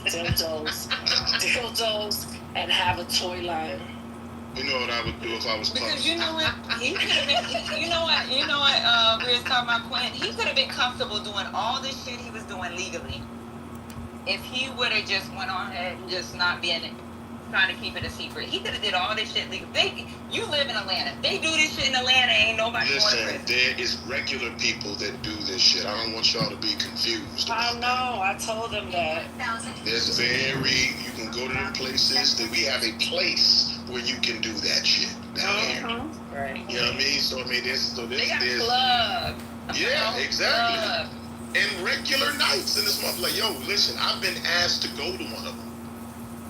dildos, and have a toy line. You know what I would do if I was Because Puff? you know what, he could have been. You know what, Riz called my point. He could have been comfortable doing all this shit he was doing legally, if he would have just went on ahead and just not been trying to keep it a secret. He could have did all this shit legal. You live in Atlanta. They do this shit in Atlanta. Ain't nobody going to prison. There is regular people that do this shit. I don't want y'all to be confused. I know. I told them that. You can go to the places that we have a place where you can do that shit down here. Right. You know what I mean? So I mean, they got a club. Yeah, exactly. Club. And regular nights in this month. Like, yo, listen, I've been asked to go to one of them.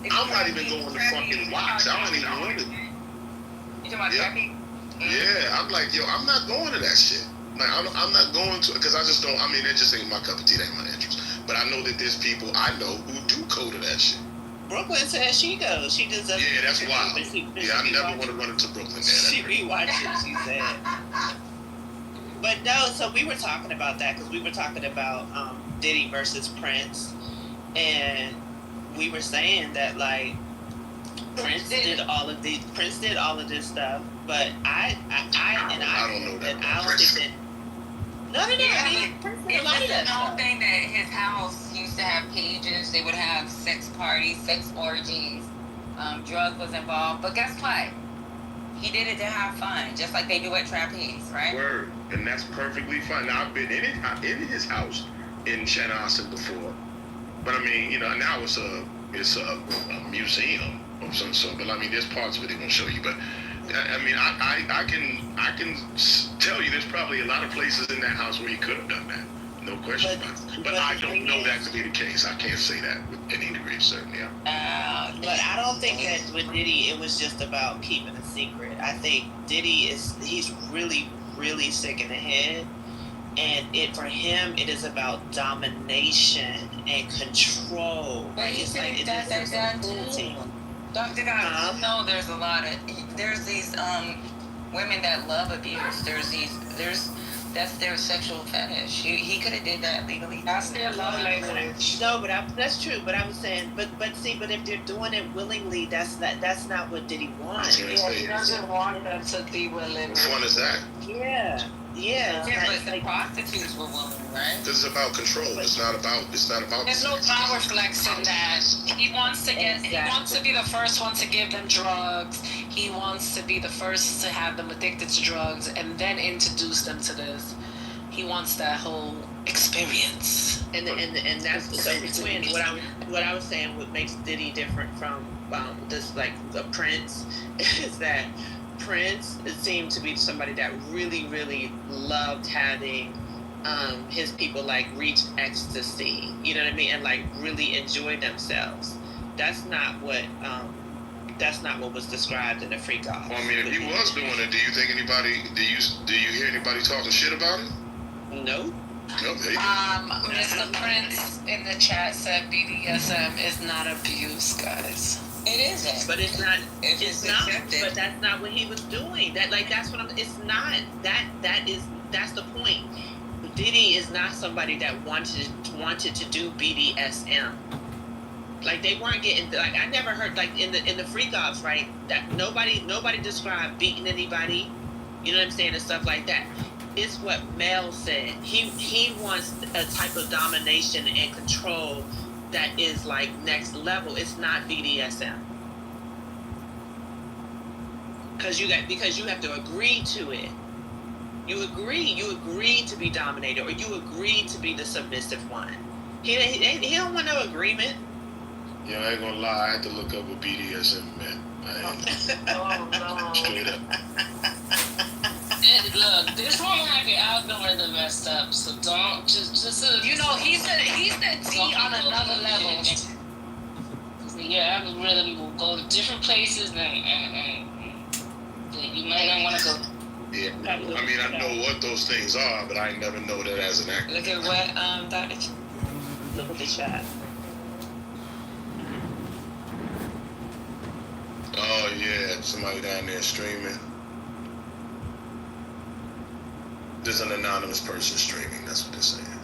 I'm not even going to fucking watch. I don't even want to. You talking about tracking? Yeah, I'm like, yo, I'm not going to that shit. Like, I'm not going to, because I just don't, I mean, it just ain't my cup of tea, that ain't my interest. But I know that there's people I know who do go to that shit. Brooklyn says she goes. She just doesn't. Yeah, that's wild. I never want to run into Brooklyn. She be watching, she said. But no, so we were talking about that because we were talking about Diddy versus Prince. And we were saying that, like, Prince did all of this stuff, but I don't know that. I don't think that. No. Yeah, I mean, it's the whole thing that his house used to have pages. They would have sex parties, sex orgies. Drug was involved, but guess what? He did it to have fun, just like they do at Trapeze, right? Word, and that's perfectly fine. Now I've been in his house in Chanhassen before, but I mean, you know, now it's a museum of some sort. But I mean, there's parts of it they won't show you. But I mean, I can tell you there's probably a lot of places in that house where he could have done that. No question about it. But I don't know that to be the case. I can't say that with any degree of certainty. But I don't think that with Diddy it was just about keeping a secret. I think Diddy he's really, really sick in the head. And for him, it is about domination and control. But it's like that's done too. Dr. God, no, there's these women that love abuse. That's their sexual fetish. He could have did that legally. That's their love language. No, but that's true. But I was saying, but if they're doing it willingly, that's not what Diddy wants. Yeah, he doesn't want them to be willing. Which one is that? Yeah. But the prostitutes were willing, right? This is about control. It's not about. There's no power flex in that. He wants to be the first one to give them drugs. He wants to be the first to have them addicted to drugs and then introduce them to this. He wants that whole experience. And that's so between what I was saying. What makes Diddy different from this, like, the Prince, is that Prince seemed to be somebody that really, really loved having his people, like, reach ecstasy, you know what I mean, and, like, really enjoy themselves. That's not what was described in the Freak Off. Well, I mean, if he was doing it, do you think anybody? Do you hear anybody talking shit about it? No. Mr. Prince in the chat said BDSM is not abuse, guys. It isn't. But it's not. It's not. accepted. But that's not what he was doing. That's what I'm. It's not. That's the point. Diddy is not somebody that wanted to do BDSM. Like, they weren't getting, like, I never heard, like, in the freak offs, right? That nobody described beating anybody. You know what I'm saying, and stuff like that. It's what Mel said. He wants a type of domination and control that is, like, next level. It's not BDSM. Because you have to agree to it. You agree to be dominated, or you agree to be the submissive one. He don't want no agreement. Yeah, I ain't gonna lie. I had to look up what BDSM meant. Oh no! Straight up. Look, this one might be algorithm messed up, so don't just he's the D on another level. Yeah, algorithm will go to different places, and you might not want to go. Yeah, I mean, I know what those things are, but I never know that as an actor. Look at what Look at the chat. Oh yeah, somebody down there streaming. There's an anonymous person streaming. That's what they're saying.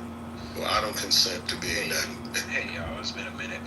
Well, I don't consent to being that. Hey y'all, it's been a minute.